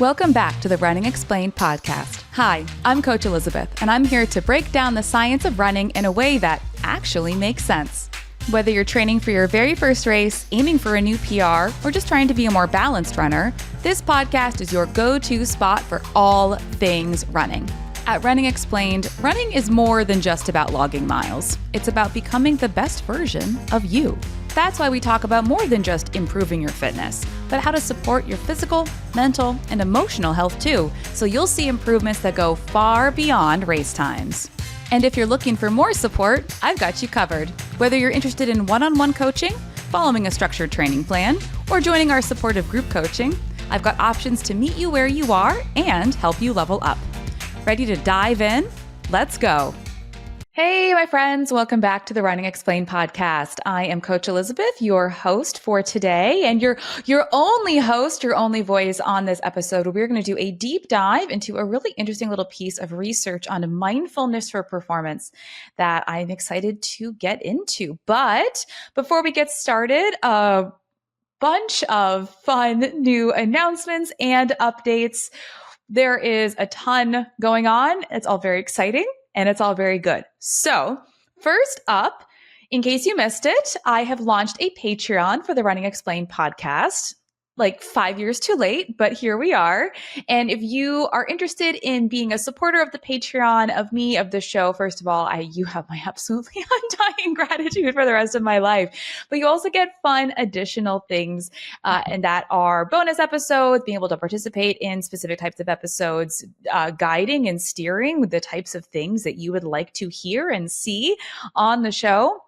Welcome back to the Running Explained podcast. Hi, I'm Coach Elisabeth, and I'm here to break down the science of running in a way that actually makes sense. Whether you're training for your very first race, aiming for a new PR, or just trying to be a more balanced runner, this podcast is your go-to spot for all things running. At Running Explained, running is more than just about logging miles. It's about becoming the best version of you. That's why we talk about more than just improving your fitness, but how to support your physical, mental, and emotional health too, so you'll see improvements that go far beyond race times. And if you're looking for more support, I've got you covered. Whether you're interested in one-on-one coaching, following a structured training plan, or joining our supportive group coaching, I've got options to meet you where you are and help you level up. Ready to dive in? Let's go. Hey, my friends, welcome back to the Running Explained podcast. I am Coach Elisabeth, your host for today, and your only host, your only voice on this episode. We're going to do a deep dive into a really interesting little piece of research on mindfulness for performance that I'm excited to get into. But before we get started, a bunch of fun new announcements and updates. There is a ton going on. It's all very exciting. And it's all very good. So first up, in case you missed it, I have launched a Patreon for the Running Explained podcast. Like 5 years too late, but here we are. And if you are interested in being a supporter of the Patreon, of me, of the show, first of all, you have my absolutely undying gratitude for the rest of my life. But you also get fun additional things, and that are bonus episodes, being able to participate in specific types of episodes, guiding and steering with the types of things that you would like to hear and see on the show.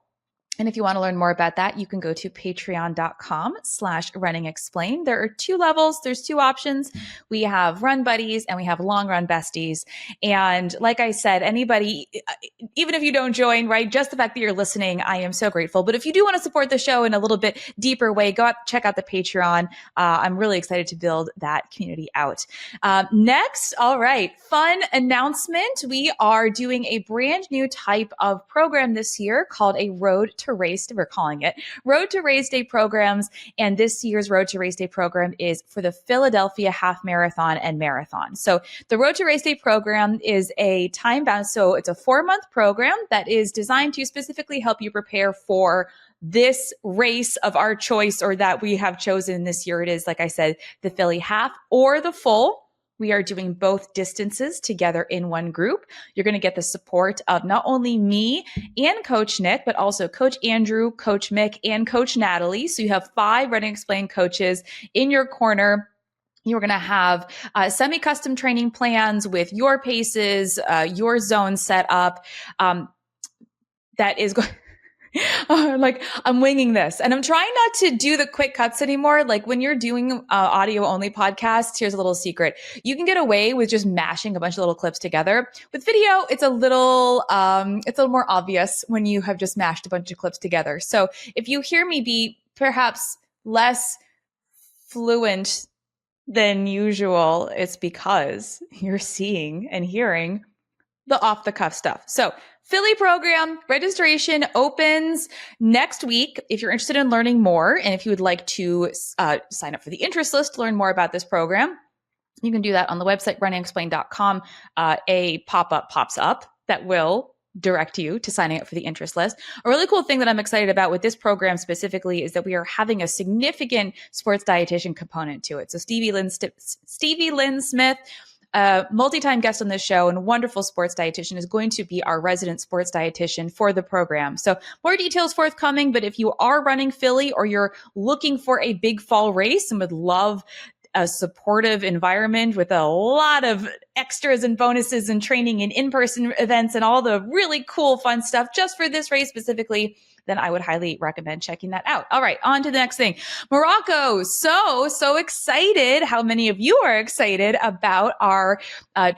And if you want to learn more about that, you can go to patreon.com/runningexplained. There are two levels. There's two options. We have run buddies and we have long run besties. And like I said, anybody, even if you don't join, right, just the fact that you're listening, I am so grateful. But if you do want to support the show in a little bit deeper way, go out, check out the Patreon. I'm really excited to build that community out. Next, all right, fun announcement. We are doing a brand new type of program this year called a Road to Race Day. We're calling it Road to Race Day programs. And this year's Road to Race Day program is for the Philadelphia Half Marathon and Marathon. So the Road to Race Day program is a time-bound, so it's a 4-month program that is designed to specifically help you prepare for this race of our choice, or that we have chosen this year. It is, like I said, the Philly half or the full. We are doing both distances together in one group. You're going to get the support of not only me and Coach Nick, but also Coach Andrew, Coach Mick, and Coach Natalie. So you have 5 Running Explained coaches in your corner. You're going to have semi-custom training plans with your paces, your zone set up. That is going... like I'm winging this, and I'm trying not to do the quick cuts anymore. Like when you're doing audio only podcasts, here's a little secret. You can get away with just mashing a bunch of little clips together. With video, it's a little more obvious when you have just mashed a bunch of clips together. So if you hear me be perhaps less fluent than usual, it's because you're seeing and hearing the off the cuff stuff. So Philly program registration opens next week. If you're interested in learning more, and if you would like to sign up for the interest list to learn more about this program, you can do that on the website, runningexplained.com. A pop-up pops up that will direct you to signing up for the interest list. A really cool thing that I'm excited about with this program specifically is that we are having a significant sports dietitian component to it. So Stevie Lynn Smith, a multi-time guest on this show and wonderful sports dietitian, is going to be our resident sports dietitian for the program. So more details forthcoming, but if you are running Philly or you're looking for a big fall race and would love a supportive environment with a lot of extras and bonuses and training and in-person events and all the really cool fun stuff just for this race specifically, then I would highly recommend checking that out. All right, on to the next thing. Morocco. So excited. How many of you are excited about our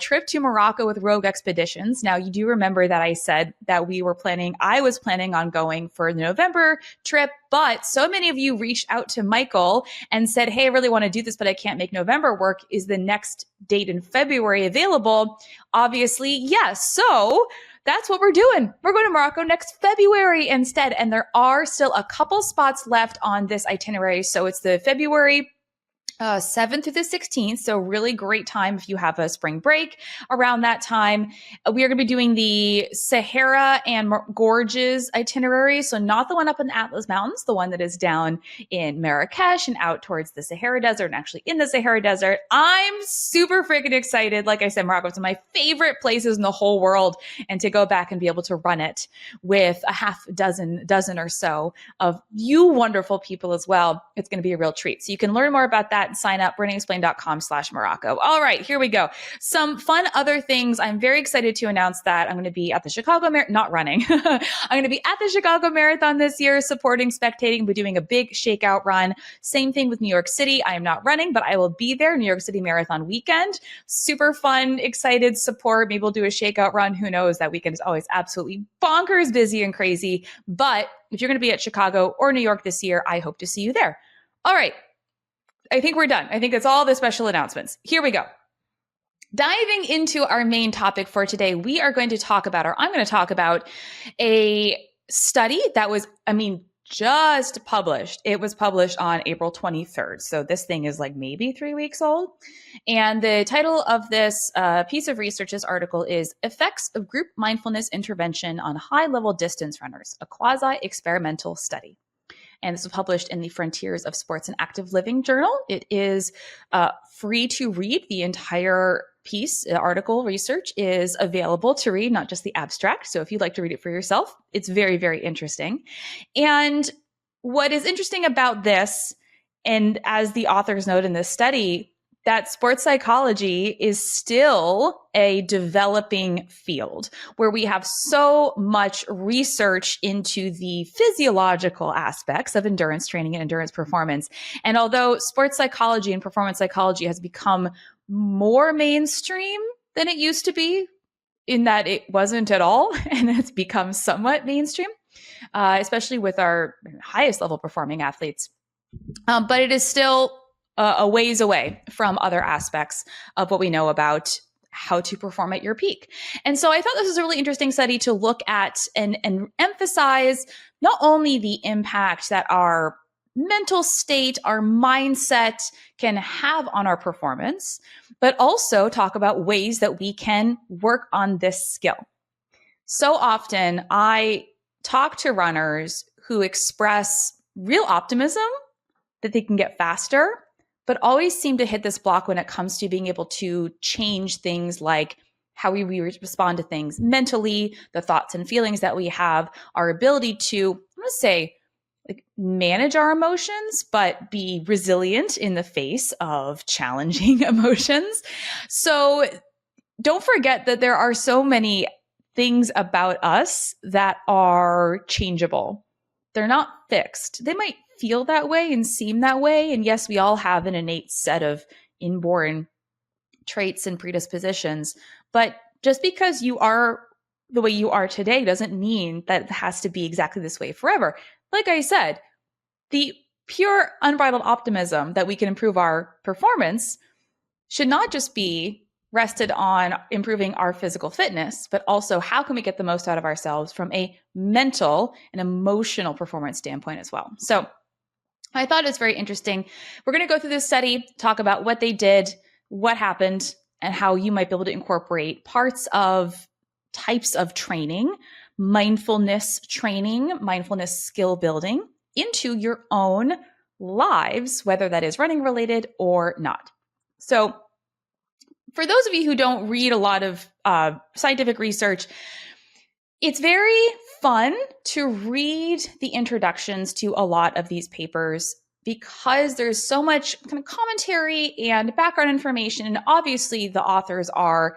trip to Morocco with Rogue Expeditions? Now, you do remember that I said that I was planning on going for the November trip, but so many of you reached out to Michael and said, hey, I really want to do this, but I can't make November work. Is the next date in February available? Obviously, yes. So that's what we're doing. We're going to Morocco next February instead. And there are still a couple spots left on this itinerary. So it's the February 7th through the 16th. So really great time if you have a spring break around that time. We are going to be doing the Sahara and Gorges itinerary. So not the one up in the Atlas Mountains, the one that is down in Marrakesh and out towards the Sahara Desert and actually in the Sahara Desert. I'm super freaking excited. Like I said, Morocco is one of my favorite places in the whole world, and to go back and be able to run it with a half dozen or so of you wonderful people as well. It's going to be a real treat. So you can learn more about that and sign up, BrenningExplained.com/Morocco. All right, here we go. Some fun other things. I'm very excited to announce that I'm going to be at the Chicago Marathon, not running. I'm going to be at the Chicago Marathon this year, supporting, spectating. We're doing a big shakeout run. Same thing with New York City. I am not running, but I will be there, New York City Marathon weekend. Super fun, excited, support. Maybe we'll do a shakeout run. Who knows? That weekend is always absolutely bonkers, busy and crazy. But if you're going to be at Chicago or New York this year, I hope to see you there. All right. I think we're done. I think that's all the special announcements. Here we go. Diving into our main topic for today, we are going to talk about, or I'm going to talk about a study that was, just published. It was published on April 23rd. So this thing is like maybe 3 weeks old. And the title of this piece of research, this article, is Effects of Group Mindfulness Intervention on High-Level Distance Runners, a quasi-experimental study. And this was published in the Frontiers of Sports and Active Living journal. It is free to read. The entire piece, article, research is available to read, not just the abstract. So if you'd like to read it for yourself, it's very, very interesting. And what is interesting about this, and as the authors note in this study, that sports psychology is still a developing field where we have so much research into the physiological aspects of endurance training and endurance performance. And although sports psychology and performance psychology has become more mainstream than it used to be, in that it wasn't at all, and it's become somewhat mainstream, especially with our highest level performing athletes. But it is still a ways away from other aspects of what we know about how to perform at your peak. And so I thought this was a really interesting study to look at and emphasize not only the impact that our mental state, our mindset can have on our performance, but also talk about ways that we can work on this skill. So often I talk to runners who express real optimism that they can get faster, but always seem to hit this block when it comes to being able to change things like how we respond to things mentally, the thoughts and feelings that we have, our ability to, I'm going to say, like manage our emotions, but be resilient in the face of challenging emotions. So don't forget that there are so many things about us that are changeable. They're not fixed. They might feel that way and seem that way. And yes, we all have an innate set of inborn traits and predispositions. But just because you are the way you are today doesn't mean that it has to be exactly this way forever. Like I said, the pure unbridled optimism that we can improve our performance should not just be rested on improving our physical fitness, but also how can we get the most out of ourselves from a mental and emotional performance standpoint as well. So I thought it was very interesting. We're going to go through this study, talk about what they did, what happened, and how you might be able to incorporate parts of types of training, mindfulness training, mindfulness skill building into your own lives, whether that is running related or not. So for those of you who don't read a lot of scientific research, it's very fun to read the introductions to a lot of these papers because there's so much kind of commentary and background information. And obviously the authors are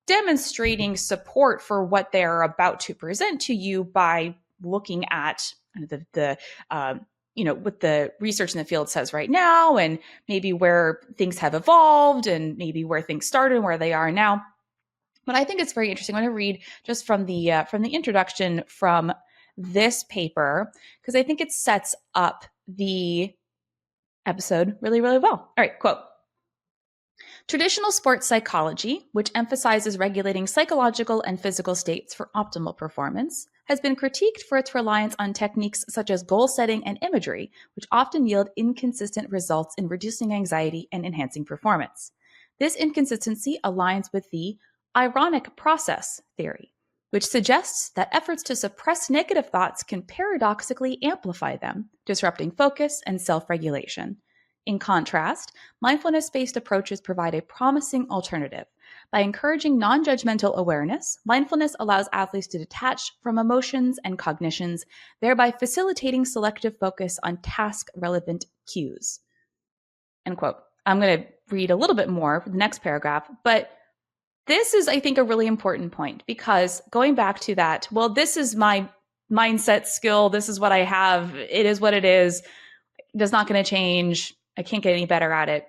demonstrating support for what they're about to present to you by looking at what the research in the field says right now, and maybe where things have evolved and maybe where things started and where they are now. But I think it's very interesting. I'm going to read just from the introduction from this paper, because I think it sets up the episode really, really well. All right, quote. Traditional sports psychology, which emphasizes regulating psychological and physical states for optimal performance, has been critiqued for its reliance on techniques such as goal setting and imagery, which often yield inconsistent results in reducing anxiety and enhancing performance. This inconsistency aligns with the ironic process theory, which suggests that efforts to suppress negative thoughts can paradoxically amplify them, disrupting focus and self-regulation. In contrast, mindfulness-based approaches provide a promising alternative. By encouraging non-judgmental awareness, mindfulness allows athletes to detach from emotions and cognitions, thereby facilitating selective focus on task-relevant cues. End quote. I'm going to read a little bit more for the next paragraph, but this is, I think, a really important point because going back to that, well, this is my mindset skill. This is what I have. It is what it is. It's not going to change. I can't get any better at it.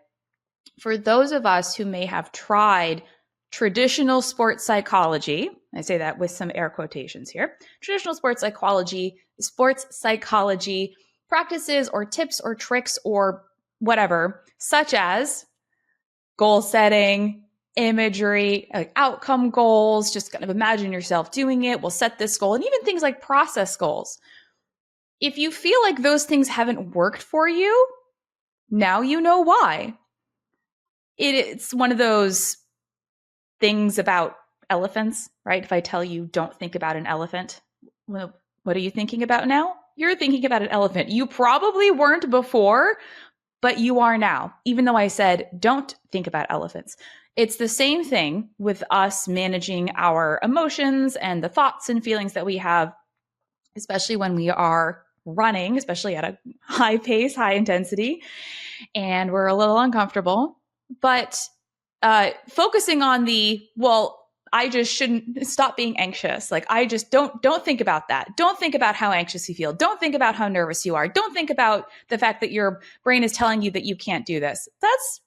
For those of us who may have tried traditional sports psychology, I say that with some air quotations here, traditional sports psychology practices or tips or tricks or whatever, such as goal setting, imagery, like outcome goals, just kind of imagine yourself doing it. We'll set this goal, and even things like process goals. If you feel like those things haven't worked for you, now you know why. It's one of those things about elephants, right? If I tell you don't think about an elephant, well, what are you thinking about now? You're thinking about an elephant. You probably weren't before, but you are now, even though I said don't think about elephants. It's the same thing with us managing our emotions and the thoughts and feelings that we have, especially when we are running, especially at a high pace, high intensity, and we're a little uncomfortable. But focusing on I just shouldn't stop being anxious. Like I just don't think about that. Don't think about how anxious you feel. Don't think about how nervous you are. Don't think about the fact that your brain is telling you that you can't do this. That's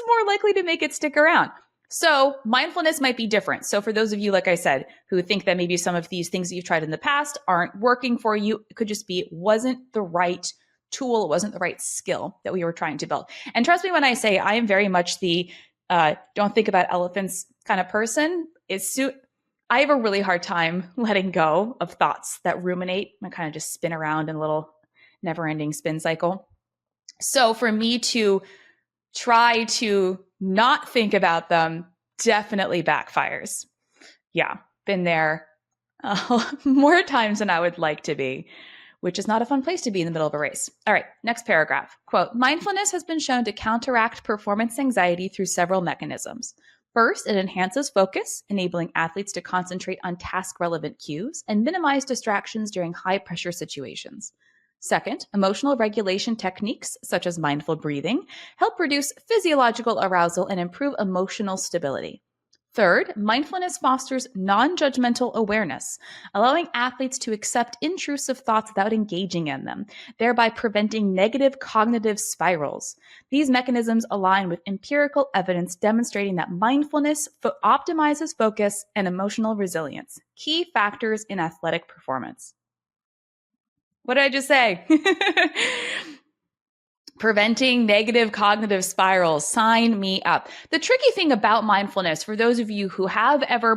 more likely to make it stick around. So mindfulness might be different. So for those of you, like I said, who think that maybe some of these things that you've tried in the past aren't working for you, it could just be it wasn't the right tool. It wasn't the right skill that we were trying to build. And trust me when I say I am very much the don't think about elephants kind of person. I have a really hard time letting go of thoughts that ruminate and kind of just spin around in a little never-ending spin cycle. So for me to try to not think about them definitely backfires. Yeah, been there more times than I would like to be, which is not a fun place to be in the middle of a race. All right, next paragraph. Quote, mindfulness has been shown to counteract performance anxiety through several mechanisms. First, it enhances focus, enabling athletes to concentrate on task-relevant cues and minimize distractions during high-pressure situations. Second, emotional regulation techniques, such as mindful breathing, help reduce physiological arousal and improve emotional stability. Third, mindfulness fosters non-judgmental awareness, allowing athletes to accept intrusive thoughts without engaging in them, thereby preventing negative cognitive spirals. These mechanisms align with empirical evidence demonstrating that mindfulness optimizes focus and emotional resilience, key factors in athletic performance. What did I just say? Preventing negative cognitive spirals. Sign me up. The tricky thing about mindfulness, for those of you who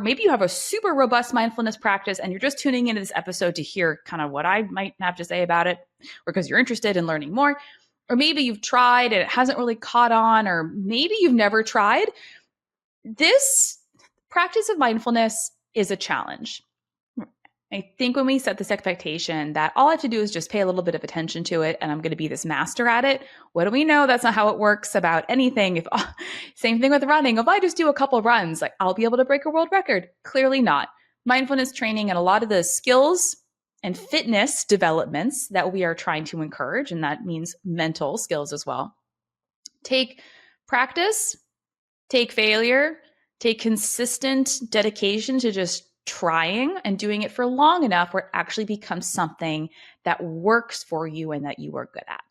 maybe you have a super robust mindfulness practice and you're just tuning into this episode to hear kind of what I might have to say about it, or because you're interested in learning more, or maybe you've tried and it hasn't really caught on, or maybe you've never tried. This practice of mindfulness is a challenge. I think when we set this expectation that all I have to do is just pay a little bit of attention to it and I'm going to be this master at it, what do we know? That's not how it works about anything. Same thing with running. If I just do a couple runs, like I'll be able to break a world record. Clearly not. Mindfulness training and a lot of the skills and fitness developments that we are trying to encourage, and that means mental skills as well, take practice, take failure, take consistent dedication to just trying and doing it for long enough where it actually becomes something that works for you and that you are good at.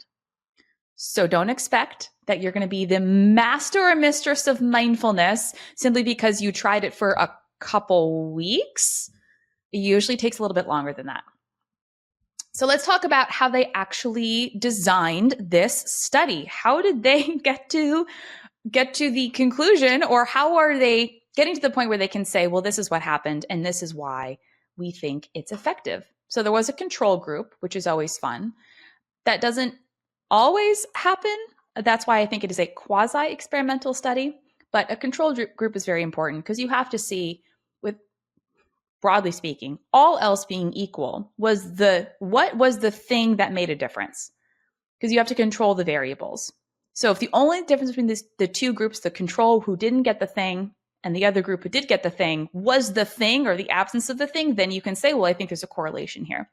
So don't expect that you're going to be the master or mistress of mindfulness simply because you tried it for a couple weeks. It usually takes a little bit longer than that. So let's talk about how they actually designed this study. How did they get to get to the conclusion, or how are they getting to the point where they can say, well, this is what happened and this is why we think it's effective. So there was a control group, which is always fun. That doesn't always happen. That's why I think it is a quasi-experimental study. But a control group is very important because you have to see, with broadly speaking, all else being equal, what was the thing that made a difference? Because you have to control the variables. So if the only difference between the two groups, the control who didn't get the thing and the other group who did get the thing, was the thing or the absence of the thing, then you can say, well, I think there's a correlation here.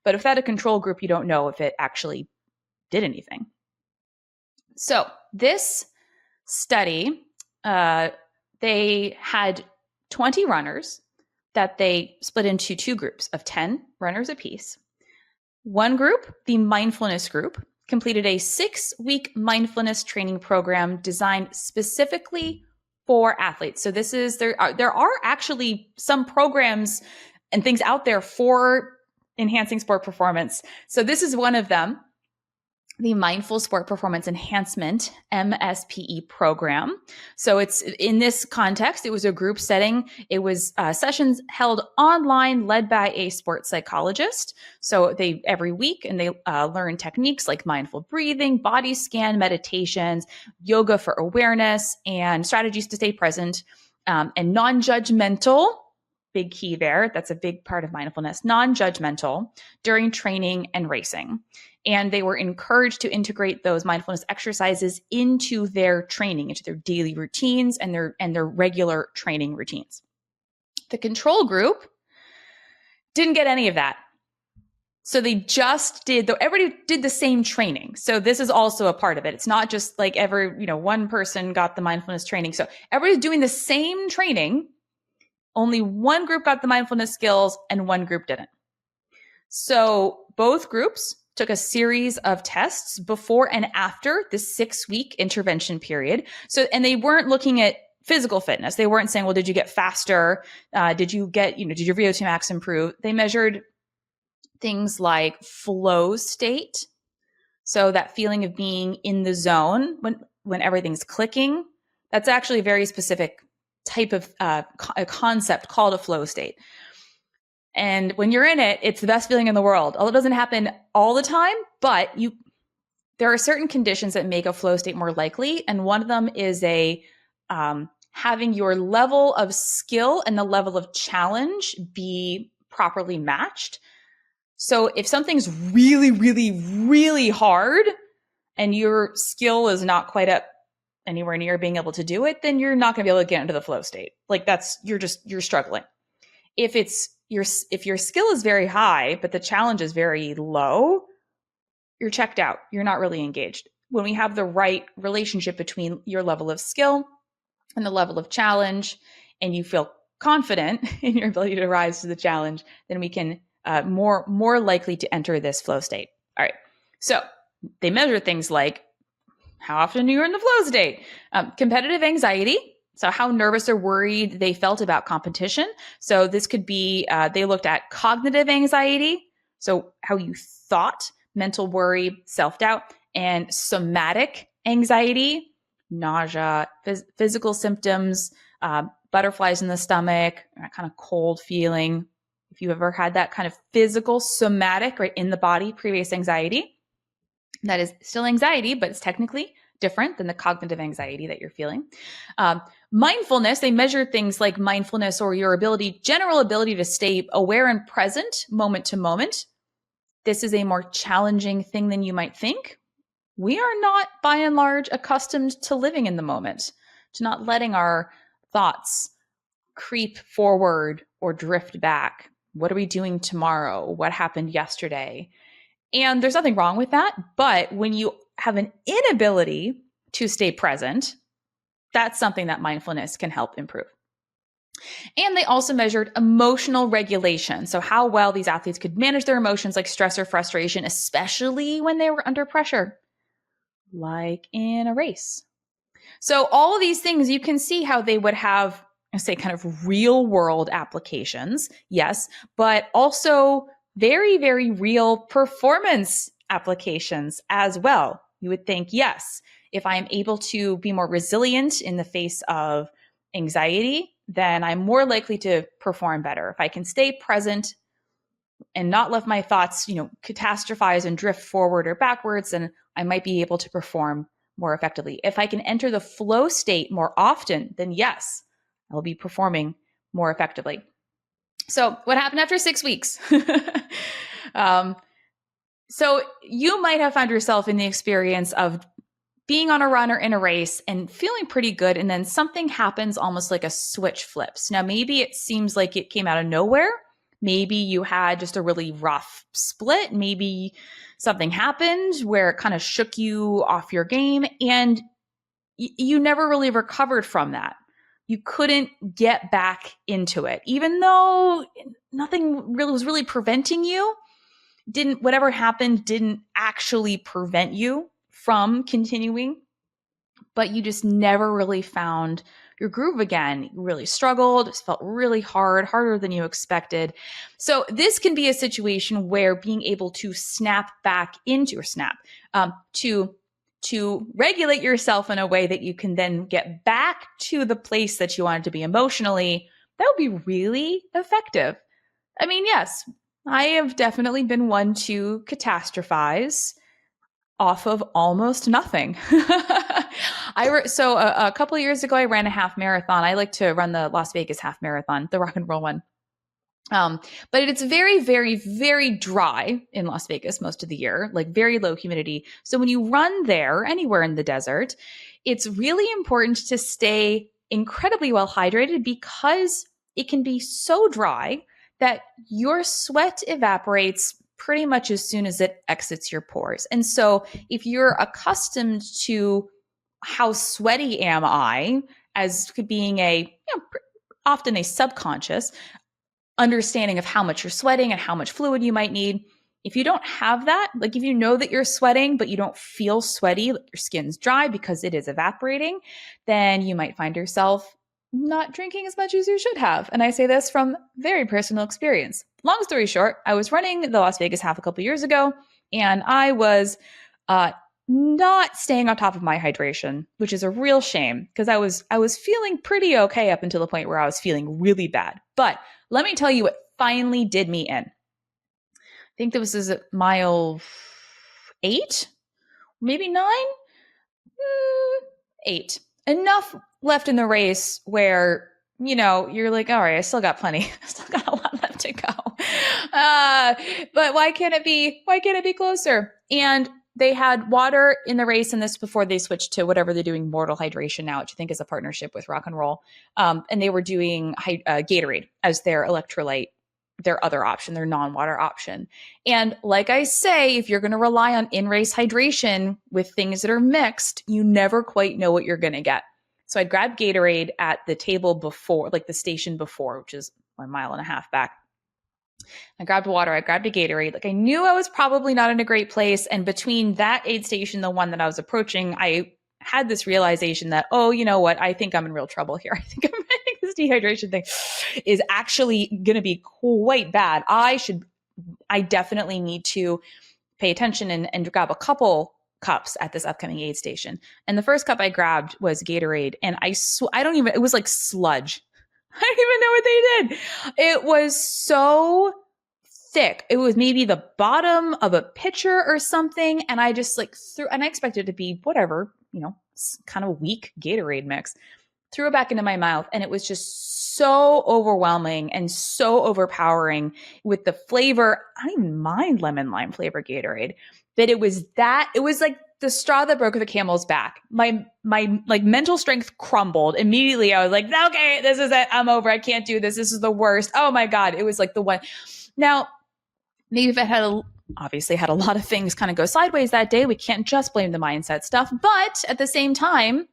But if that a control group, you don't know if it actually did anything. So this study, they had 20 runners that they split into two groups of 10 runners apiece. One group, the mindfulness group, completed a 6-week mindfulness training program designed specifically for athletes. So there are actually some programs and things out there for enhancing sport performance. So this is one of them, the Mindful Sport Performance Enhancement, MSPE program. So it's in this context, it was a group setting. It was sessions held online, led by a sports psychologist. So they every week, and they learn techniques like mindful breathing, body scan meditations, yoga for awareness, and strategies to stay present, and non-judgmental. Big key there. That's a big part of mindfulness, non-judgmental during training and racing. And they were encouraged to integrate those mindfulness exercises into their training, into their daily routines and their regular training routines. The control group didn't get any of that. So they just everybody did the same training. So this is also a part of it. It's not just like one person got the mindfulness training. So everybody's doing the same training. Only one group got the mindfulness skills and one group didn't. So both groups took a series of tests before and after the 6-week intervention period. And they weren't looking at physical fitness. They weren't saying, well, did you get faster? Did your VO2 max improve? They measured things like flow state. So that feeling of being in the zone when everything's clicking. That's actually a very specific type of a concept called a flow state. And when you're in it, it's the best feeling in the world. Although it doesn't happen all the time, but there are certain conditions that make a flow state more likely. And one of them is having your level of skill and the level of challenge be properly matched. So if something's really, really, really hard and your skill is not quite up anywhere near being able to do it, then you're not going to be able to get into the flow state. Like you're struggling. If your skill is very high, but the challenge is very low, you're checked out. You're not really engaged. When we have the right relationship between your level of skill and the level of challenge, and you feel confident in your ability to rise to the challenge, then we can more likely to enter this flow state. All right. So they measure things like how often you're in the flow state, competitive anxiety. So how nervous or worried they felt about competition. So this could be, they looked at cognitive anxiety. So how you thought, mental worry, self-doubt, and somatic anxiety, nausea, physical symptoms, butterflies in the stomach, that kind of cold feeling. If you've ever had that kind of physical, somatic, right in the body, previous anxiety, that is still anxiety, but it's technically different than the cognitive anxiety that you're feeling. Mindfulness, they measure things like mindfulness or your general ability to stay aware and present moment to moment. This is a more challenging thing than you might think. We are not, by and large, accustomed to living in the moment, to not letting our thoughts creep forward or drift back. What are we doing tomorrow? What happened yesterday? And there's nothing wrong with that. But when you have an inability to stay present, that's something that mindfulness can help improve. And they also measured emotional regulation. So how well these athletes could manage their emotions like stress or frustration, especially when they were under pressure, like in a race. So all of these things, you can see how they would have, say, kind of real world applications. Yes, but also very, very real performance applications as well. You would think, yes, If I'm able to be more resilient in the face of anxiety, then I'm more likely to perform better. If I can stay present and not let my thoughts, catastrophize and drift forward or backwards, then I might be able to perform more effectively. If I can enter the flow state more often, then yes, I'll be performing more effectively. So what happened after 6 weeks? So you might have found yourself in the experience of being on a run or in a race and feeling pretty good, and then something happens, almost like a switch flips. Now, maybe it seems like it came out of nowhere. Maybe you had just a really rough split. Maybe something happened where it kind of shook you off your game, and you never really recovered from that. You couldn't get back into it, even though nothing really was really preventing you. Whatever happened didn't actually prevent you from continuing, but you just never really found your groove again. You really struggled. It felt really hard, harder than you expected. So this can be a situation where being able to snap back into, to regulate yourself in a way that you can then get back to the place that you wanted to be emotionally, that would be really effective. I mean, yes, I have definitely been one to catastrophize off of almost nothing. So a couple of years ago, I ran a half marathon. I like to run the Las Vegas half marathon, the rock and roll one. But it's very, very, very dry in Las Vegas most of the year, like very low humidity. So when you run there, anywhere in the desert, it's really important to stay incredibly well hydrated, because it can be so dry that your sweat evaporates pretty much as soon as it exits your pores. And so if you're accustomed to how sweaty am I, as being often a subconscious understanding of how much you're sweating and how much fluid you might need. If you don't have that, like if you know that you're sweating, but you don't feel sweaty, like your skin's dry because it is evaporating, then you might find yourself not drinking as much as you should have. And I say this from very personal experience. Long story short, I was running the Las Vegas half a couple years ago, and I was not staying on top of my hydration, which is a real shame, because I was feeling pretty okay up until the point where I was feeling really bad. But let me tell you what finally did me in. I think this was at mile 8, maybe 9, 8. Enough left in the race where, you're like, all right, I still got plenty. I still got a lot left to go. But why can't it be closer? And they had water in the race, and this before they switched to whatever they're doing, Mortal Hydration now, which I think is a partnership with Rock and Roll. And they were doing Gatorade as their electrolyte, their other option, their non-water option. And like I say, if you're going to rely on in-race hydration with things that are mixed, you never quite know what you're going to get. So I grabbed Gatorade at the table before, like the station before, which is 1.5 miles back. I grabbed water. I grabbed a Gatorade. Like I knew I was probably not in a great place. And between that aid station, the one that I was approaching, I had this realization that, oh, you know what? I think I'm in real trouble here. I think this dehydration thing is actually going to be quite bad. I definitely need to pay attention and grab a couple cups at this upcoming aid station. And the first cup I grabbed was Gatorade. And it was like sludge. I don't even know what they did. It was so thick. It was maybe the bottom of a pitcher or something. And I just and I expected it to be whatever, kind of weak Gatorade mix. Threw it back into my mouth, and it was just so overwhelming and so overpowering with the flavor. I don't even mind lemon lime flavor Gatorade, but it was like the straw that broke the camel's back. My mental strength crumbled immediately. I was like, okay, this is it. I'm over. I can't do this. This is the worst. Oh my God. It was like the one. Now, maybe if it obviously had a lot of things kind of go sideways that day, we can't just blame the mindset stuff. But at the same time,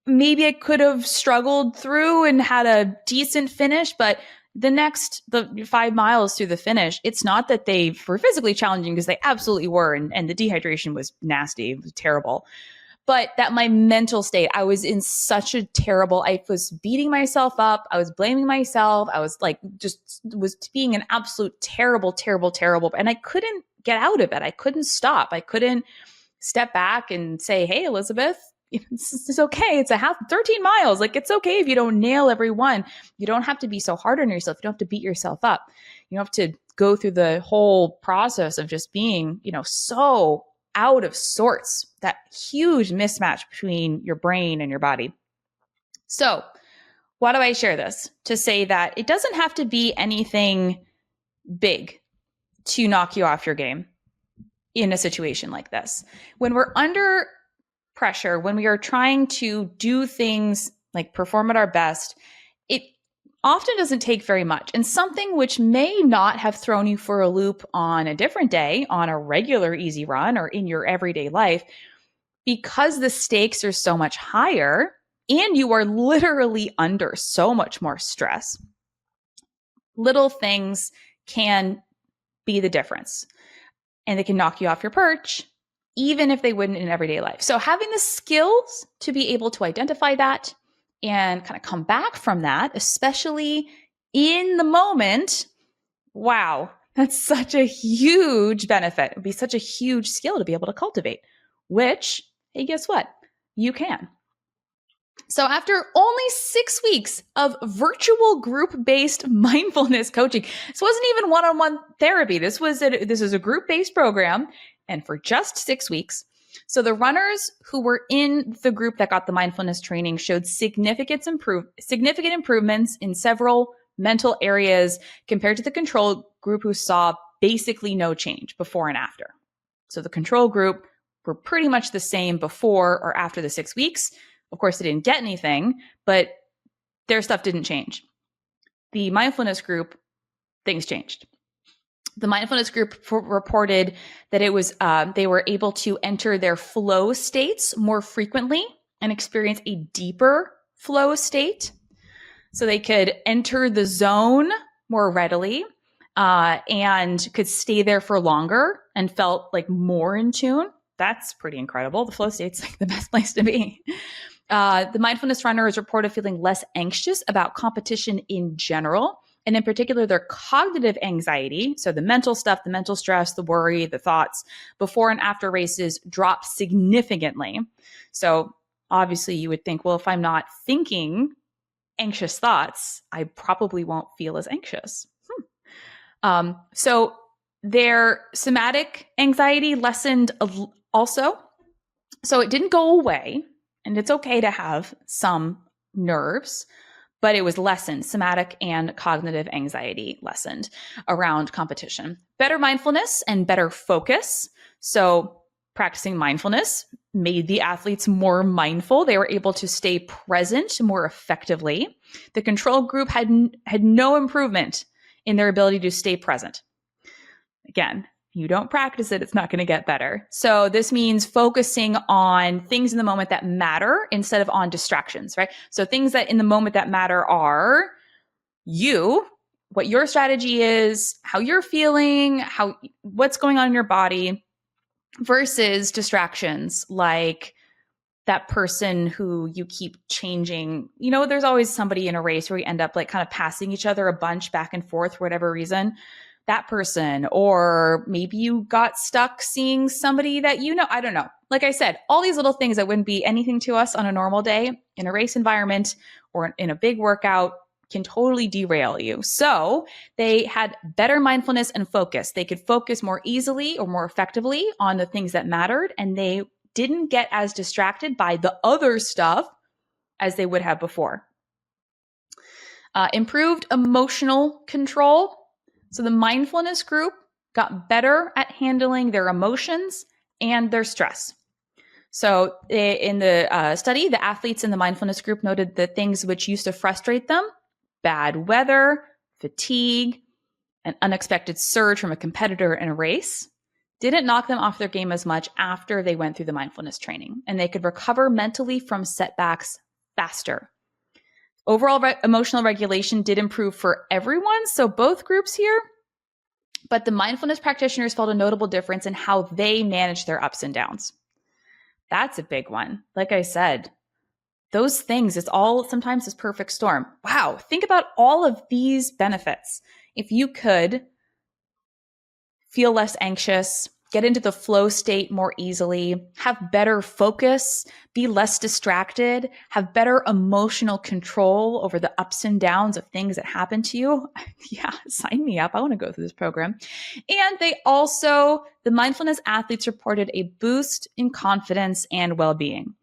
maybe I could have struggled through and had a decent finish, but the 5 miles through the finish, it's not that they were physically challenging, because they absolutely were. And the dehydration was nasty. It was terrible. But that my mental state, I was in such a terrible, I was beating myself up. I was blaming myself. I was was being an absolute terrible, terrible, terrible. And I couldn't get out of it. I couldn't stop. I couldn't step back and say, hey, Elisabeth, it's okay. It's 13 miles. Like, it's okay if you don't nail every one. You don't have to be so hard on yourself. You don't have to beat yourself up. You don't have to go through the whole process of just being, so out of sorts, that huge mismatch between your brain and your body. So why do I share this? To say that it doesn't have to be anything big to knock you off your game in a situation like this. When we're under pressure, when we are trying to do things like perform at our best, it often doesn't take very much. And something which may not have thrown you for a loop on a different day, on a regular easy run or in your everyday life, because the stakes are so much higher and you are literally under so much more stress, little things can be the difference. And they can knock you off your perch, even if they wouldn't in everyday life. So having the skills to be able to identify that and kind of come back from that, especially in the moment, wow, that's such a huge benefit. It would be such a huge skill to be able to cultivate, which, hey, guess what? You can. So after only 6 weeks of virtual group-based mindfulness coaching, this wasn't even one-on-one therapy. This is a group-based program, and for just 6 weeks. So the runners who were in the group that got the mindfulness training showed significant improvements in several mental areas compared to the control group, who saw basically no change before and after. So the control group were pretty much the same before or after the 6 weeks. Of course, they didn't get anything, but their stuff didn't change. The mindfulness group, things changed. The mindfulness group reported that it was they were able to enter their flow states more frequently and experience a deeper flow state. So they could enter the zone more readily and could stay there for longer and felt like more in tune. That's pretty incredible. The flow state's like the best place to be. The mindfulness runners reported feeling less anxious about competition in general, and in particular, their cognitive anxiety, so the mental stuff, the mental stress, the worry, the thoughts, before and after races dropped significantly. So obviously you would think, well, if I'm not thinking anxious thoughts, I probably won't feel as anxious. So their somatic anxiety lessened also. So it didn't go away. And it's okay to have some nerves, but it was lessened. Somatic and cognitive anxiety lessened around competition. Better mindfulness and better focus. So practicing mindfulness made the athletes more mindful. They were able to stay present more effectively. The control group had no improvement in their ability to stay present. Again, you don't practice it, it's not going to get better. So this means focusing on things in the moment that matter instead of on distractions, right? So things that in the moment that matter are you, what your strategy is, how you're feeling, what's going on in your body, versus distractions like that person who you keep changing. There's always somebody in a race where you end up like kind of passing each other a bunch back and forth for whatever reason. That person, or maybe you got stuck seeing somebody that I don't know. Like I said, all these little things that wouldn't be anything to us on a normal day in a race environment or in a big workout can totally derail you. So they had better mindfulness and focus. They could focus more easily or more effectively on the things that mattered, and they didn't get as distracted by the other stuff as they would have before. Improved emotional control. So the mindfulness group got better at handling their emotions and their stress. So in the study, the athletes in the mindfulness group noted the things which used to frustrate them: bad weather, fatigue, an unexpected surge from a competitor in a race, didn't knock them off their game as much after they went through the mindfulness training, and they could recover mentally from setbacks faster. Overall emotional regulation did improve for everyone, so both groups here, but the mindfulness practitioners felt a notable difference in how they manage their ups and downs. That's a big one. Like I said, those things, it's all sometimes this perfect storm. Wow, think about all of these benefits. If you could feel less anxious, get into the flow state more easily, have better focus, be less distracted, have better emotional control over the ups and downs of things that happen to you. Yeah, sign me up. I want to go through this program. And the mindfulness athletes reported a boost in confidence and well-being.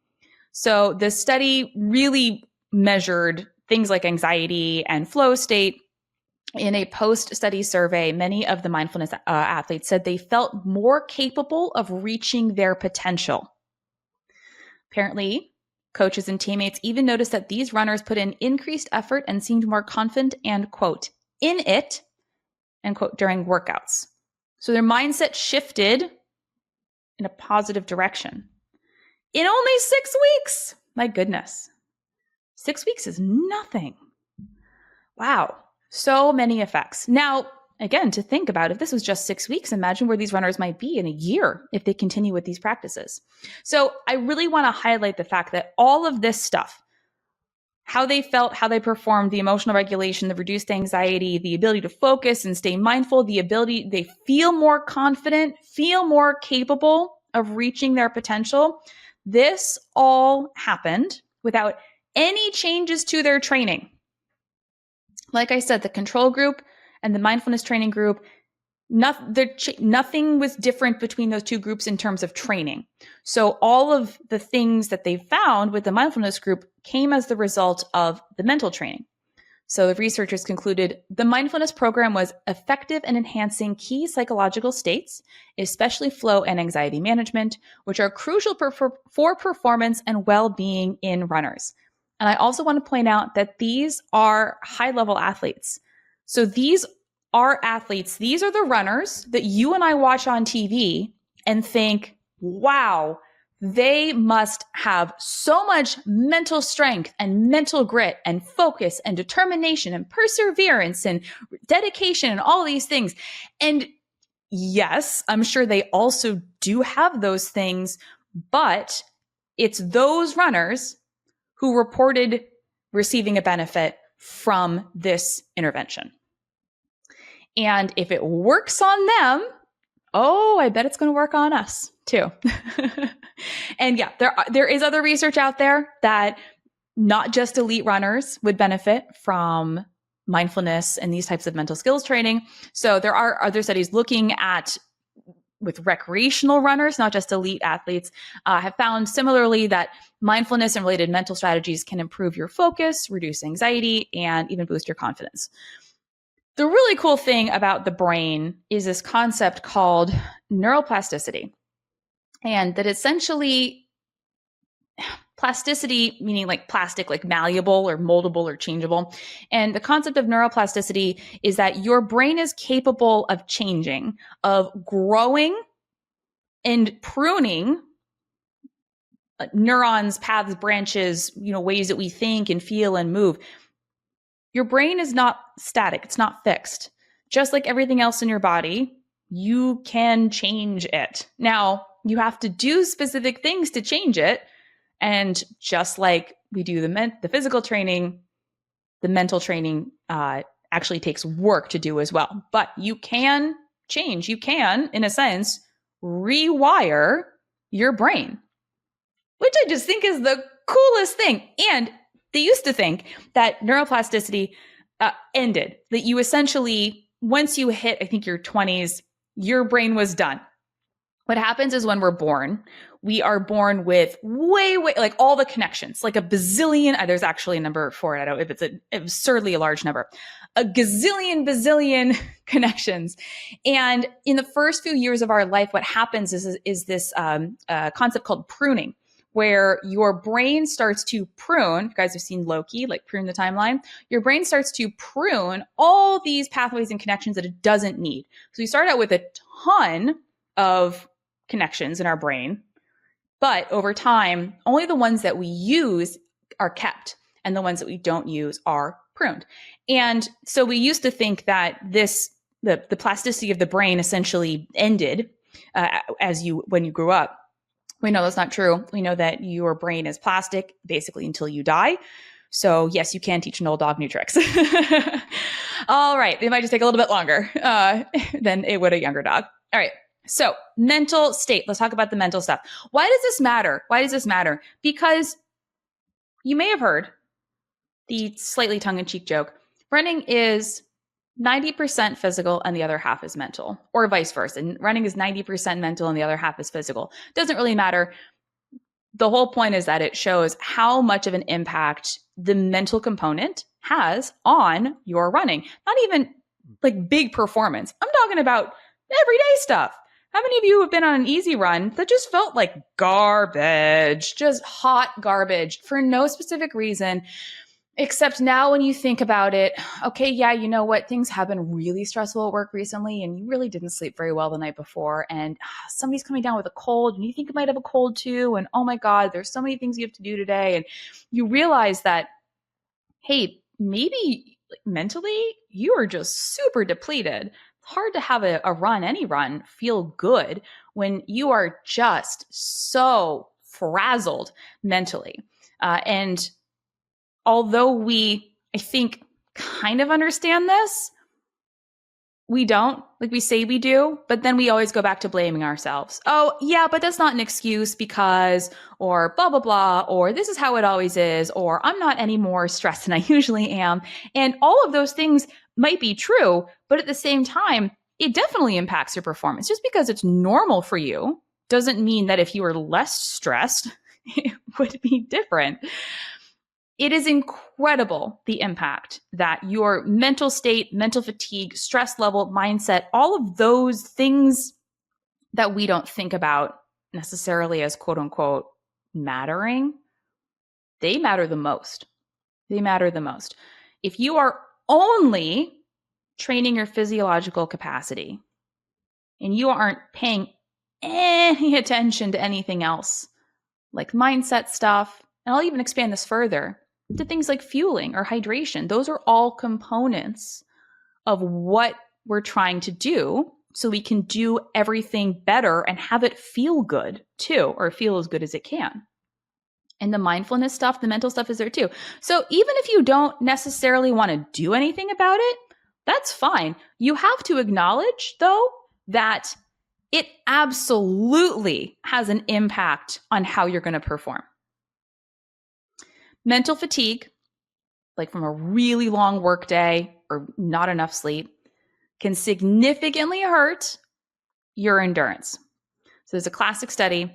So the study really measured things like anxiety and flow state. In a post-study survey, many of the mindfulness athletes said they felt more capable of reaching their potential. Apparently, coaches and teammates even noticed that these runners put in increased effort and seemed more confident and, quote, in it, end quote, during workouts. So their mindset shifted in a positive direction. In only 6 weeks! My goodness. 6 weeks is nothing. Wow. So many effects. Now, again, to think about, if this was just 6 weeks, imagine where these runners might be in a year if they continue with these practices. So I really want to highlight the fact that all of this stuff, how they felt, how they performed, the emotional regulation, the reduced anxiety, the ability to focus and stay mindful, they feel more confident, feel more capable of reaching their potential. This all happened without any changes to their training. Like I said, the control group and the mindfulness training group, nothing was different between those two groups in terms of training. So all of the things that they found with the mindfulness group came as the result of the mental training. So the researchers concluded the mindfulness program was effective in enhancing key psychological states, especially flow and anxiety management, which are crucial for performance and well-being in runners. And I also want to point out that these are high-level athletes. So these are athletes. These are the runners that you and I watch on TV and think, wow, they must have so much mental strength and mental grit and focus and determination and perseverance and dedication and all these things. And yes, I'm sure they also do have those things, but it's those runners who reported receiving a benefit from this intervention. And if it works on them, oh, I bet it's going to work on us too. And yeah, there is other research out there that not just elite runners would benefit from mindfulness and these types of mental skills training. So there are other studies looking at with recreational runners, not just elite athletes, have found similarly that mindfulness and related mental strategies can improve your focus, reduce anxiety, and even boost your confidence. The really cool thing about the brain is this concept called neuroplasticity. And that essentially, plasticity, meaning like plastic, like malleable or moldable or changeable. And the concept of neuroplasticity is that your brain is capable of changing, of growing and pruning neurons, paths, branches, ways that we think and feel and move. Your brain is not static. It's not fixed. Just like everything else in your body, you can change it. Now, you have to do specific things to change it. And just like we do the physical training, the mental training actually takes work to do as well. But you can change. You can, in a sense, rewire your brain, which I just think is the coolest thing. And they used to think that neuroplasticity ended, that you essentially, once you hit, I think your 20s, your brain was done. What happens is when we're born, we are born with way, like all the connections, like a bazillion, there's actually a number for it. I don't know if it's an absurdly large number, a bazillion connections. And in the first few years of our life, what happens is this concept called pruning, where your brain starts to prune. You guys have seen Loki, like prune the timeline. Your brain starts to prune all these pathways and connections that it doesn't need. So we start out with a ton of connections in our brain, but over time, only the ones that we use are kept, and the ones that we don't use are pruned. And so we used to think that the plasticity of the brain essentially ended when you grew up. We know that's not true. We know that your brain is plastic basically until you die. So yes, you can teach an old dog new tricks. All right. It might just take a little bit longer than it would a younger dog. All right. So mental state, let's talk about the mental stuff. Why does this matter? Why does this matter? Because you may have heard the slightly tongue-in-cheek joke. Running is 90% physical and the other half is mental, or vice versa. And running is 90% mental and the other half is physical. Doesn't really matter. The whole point is that it shows how much of an impact the mental component has on your running. Not even like big performance. I'm talking about everyday stuff. How many of you have been on an easy run that just felt like garbage, just hot garbage for no specific reason? Except now when you think about it, okay, yeah, you know what? Things have been really stressful at work recently and you really didn't sleep very well the night before. And somebody's coming down with a cold and you think you might have a cold too. And oh my God, there's so many things you have to do today. And you realize that, hey, maybe mentally you are just super depleted. It's hard to have a run, any run, feel good when you are just so frazzled mentally. And although we, I think, kind of understand this, we don't. Like we say we do, but then we always go back to blaming ourselves. Oh, yeah, but that's not an excuse because, or blah, blah, blah, or this is how it always is, or I'm not any more stressed than I usually am. And all of those things might be true, but at the same time, it definitely impacts your performance. Just because it's normal for you doesn't mean that if you were less stressed, it would be different. It is incredible the impact that your mental state, mental fatigue, stress level, mindset, all of those things that we don't think about necessarily as quote unquote mattering, they matter the most. They matter the most. If you are only training your physiological capacity and you aren't paying any attention to anything else, like mindset stuff, and I'll even expand this further to things like fueling or hydration. Those are all components of what we're trying to do so we can do everything better and have it feel good too, or feel as good as it can. And the mindfulness stuff, the mental stuff is there too. So even if you don't necessarily want to do anything about it, that's fine. You have to acknowledge, though, that it absolutely has an impact on how you're going to perform. Mental fatigue, like from a really long work day or not enough sleep, can significantly hurt your endurance. So there's a classic study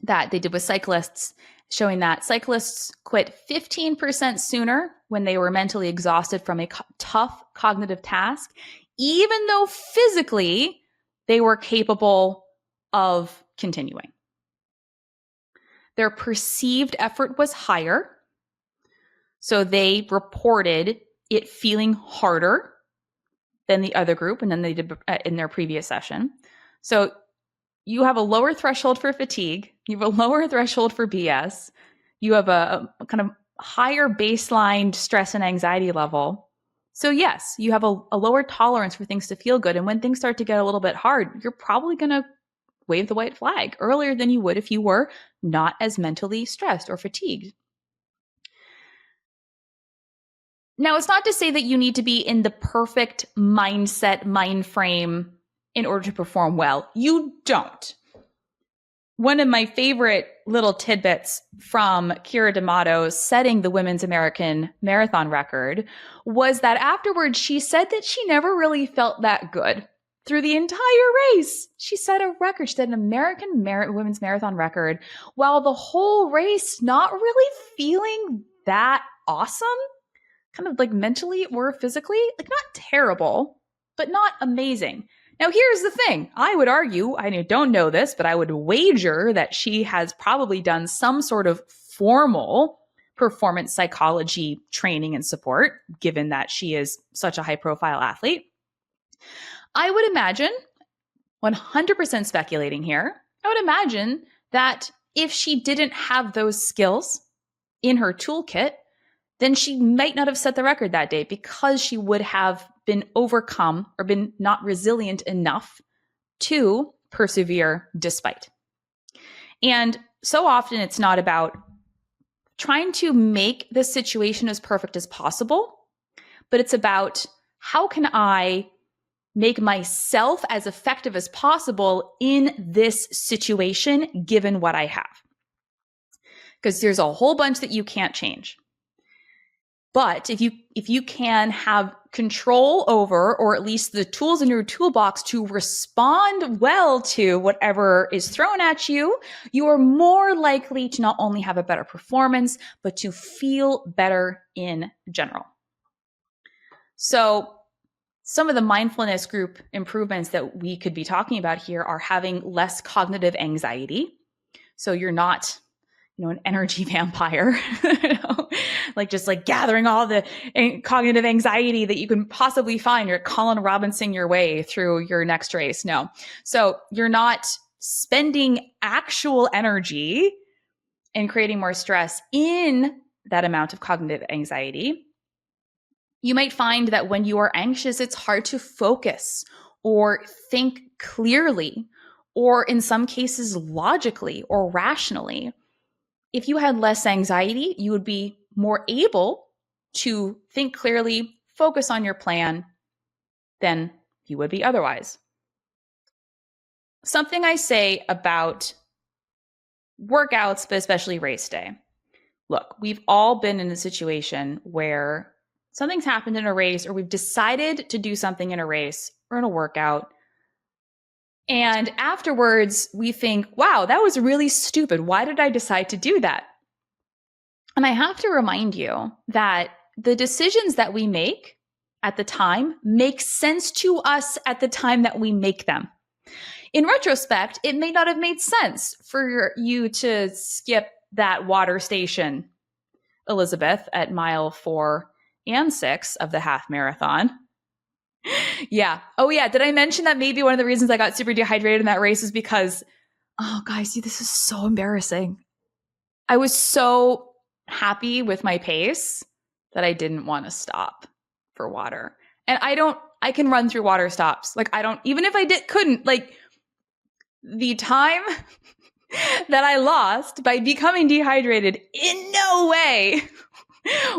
that they did with cyclists showing that cyclists quit 15% sooner when they were mentally exhausted from a tough cognitive task, even though physically they were capable of continuing. Their perceived effort was higher, so they reported it feeling harder than the other group, and then they did in their previous session. So you have a lower threshold for fatigue, you have a lower threshold for BS, you have a kind of higher baseline stress and anxiety level. So yes, you have a lower tolerance for things to feel good, and when things start to get a little bit hard, you're probably going to wave the white flag earlier than you would if you were not as mentally stressed or fatigued. Now, it's not to say that you need to be in the perfect mindset, mind frame in order to perform well. You don't. One of my favorite little tidbits from Kira D'Amato setting the women's American marathon record was that afterwards she said that she never really felt that good through the entire race. She set a record. She set an American women's marathon record while the whole race not really feeling that awesome, kind of like mentally or physically, like not terrible, but not amazing. Now, here's the thing. I would argue, I don't know this, but I would wager that she has probably done some sort of formal performance psychology training and support, given that she is such a high-profile athlete. I would imagine, 100% speculating here, I would imagine that if she didn't have those skills in her toolkit, then she might not have set the record that day because she would have been overcome or been not resilient enough to persevere despite. And so often it's not about trying to make the situation as perfect as possible, but it's about how can I make myself as effective as possible in this situation, given what I have. Because there's a whole bunch that you can't change. But if you can have control over, or at least the tools in your toolbox to respond well to whatever is thrown at you, you are more likely to not only have a better performance, but to feel better in general. So some of the mindfulness group improvements that we could be talking about here are having less cognitive anxiety. So you're not, an energy vampire, just gathering all the cognitive anxiety that you can possibly find. You're Colin Robinson your way through your next race. No. So you're not spending actual energy and creating more stress in that amount of cognitive anxiety. You might find that when you are anxious, it's hard to focus or think clearly, or in some cases, logically or rationally. If you had less anxiety, you would be more able to think clearly, focus on your plan than you would be otherwise. Something I say about workouts, but especially race day. Look, we've all been in a situation where something's happened in a race, or we've decided to do something in a race or in a workout. And afterwards, we think, wow, that was really stupid. Why did I decide to do that? And I have to remind you that the decisions that we make at the time make sense to us at the time that we make them. In retrospect, it may not have made sense for you to skip that water station, Elisabeth, at mile 4 and 6 of the half marathon. Yeah. Oh, yeah. Did I mention that maybe one of the reasons I got super dehydrated in that race is because, oh, guys, see, this is so embarrassing. I was so happy with my pace that I didn't want to stop for water. And I can run through water stops. Even if I couldn't, the time that I lost by becoming dehydrated in no way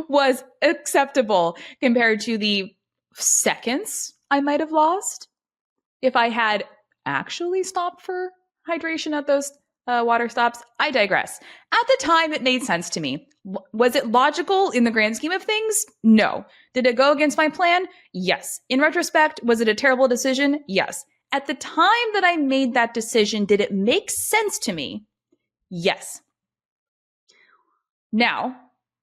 was acceptable compared to the seconds I might have lost if I had actually stopped for hydration at those water stops. I digress. At the time, it made sense to me. Was it logical in the grand scheme of things? No. Did it go against my plan? Yes. In retrospect, was it a terrible decision? Yes. At the time that I made that decision, did it make sense to me? Yes. Now,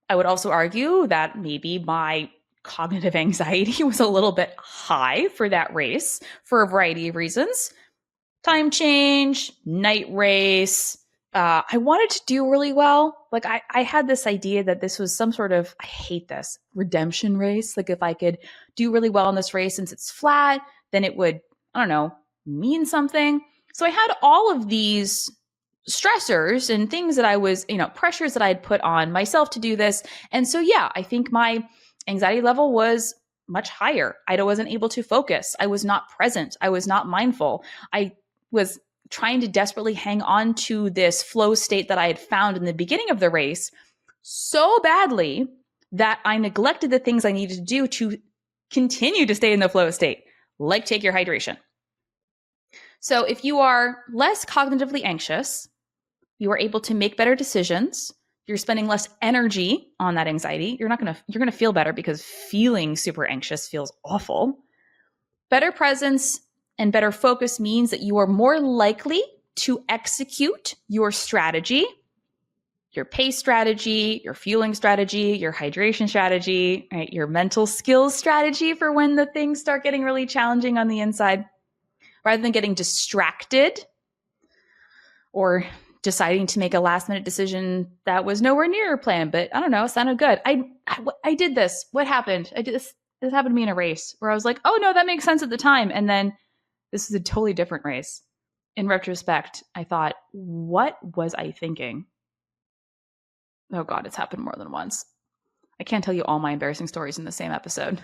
I would also argue that maybe my cognitive anxiety was a little bit high for that race for a variety of reasons. Time change, night race. I wanted to do really well. I had this idea that this was some sort of, I hate this, redemption race. If I could do really well in this race, since it's flat, then it would, mean something. So I had all of these stressors and things that I was, pressures that I had put on myself to do this. And so, yeah, I think my anxiety level was much higher. I wasn't able to focus. I was not present. I was not mindful. I was trying to desperately hang on to this flow state that I had found in the beginning of the race so badly that I neglected the things I needed to do to continue to stay in the flow state, like take your hydration. So if you are less cognitively anxious, you are able to make better decisions. You're spending less energy on that anxiety. You're going to feel better, because feeling super anxious feels awful. Better presence and better focus means that you are more likely to execute your strategy, your pace strategy, your fueling strategy, your hydration strategy, right? Your mental skills strategy for when the things start getting really challenging on the inside, rather than getting distracted or deciding to make a last minute decision that was nowhere near your plan, but I don't know, sounded good. I did this. What happened? I did this. This happened to me in a race where I was like, oh no, that makes sense at the time. And then this is a totally different race. In retrospect, I thought, what was I thinking? Oh God, it's happened more than once. I can't tell you all my embarrassing stories in the same episode.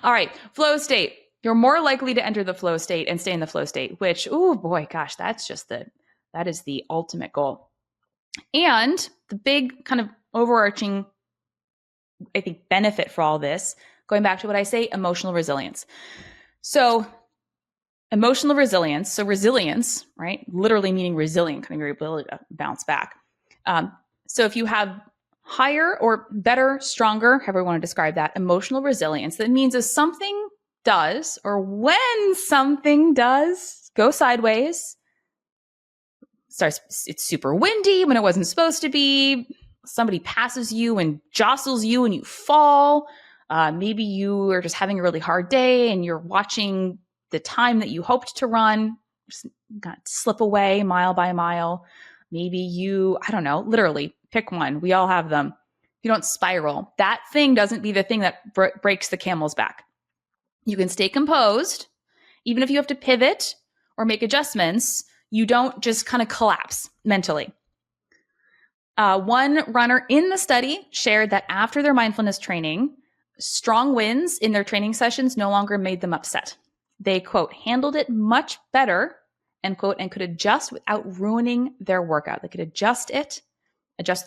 All right, flow state. You're more likely to enter the flow state and stay in the flow state, which, oh boy, gosh, that is the ultimate goal. And the big kind of overarching, I think, benefit for all this, going back to what I say, emotional resilience. So emotional resilience. So resilience, right? Literally meaning resilient, kind of your ability to bounce back. So if you have higher or better, stronger, however you want to describe that, emotional resilience, that means if something does, or when something does go sideways, it's super windy when it wasn't supposed to be, somebody passes you and jostles you and you fall. Maybe you are just having a really hard day and you're watching the time that you hoped to run just got slip away mile by mile. Maybe you, I don't know, literally pick one. We all have them. You don't spiral. That thing doesn't be the thing that breaks the camel's back. You can stay composed, even if you have to pivot or make adjustments. You don't just kind of collapse mentally. One runner in the study shared that after their mindfulness training, strong wins in their training sessions no longer made them upset. They, quote, handled it much better, end quote, and could adjust without ruining their workout. They could adjust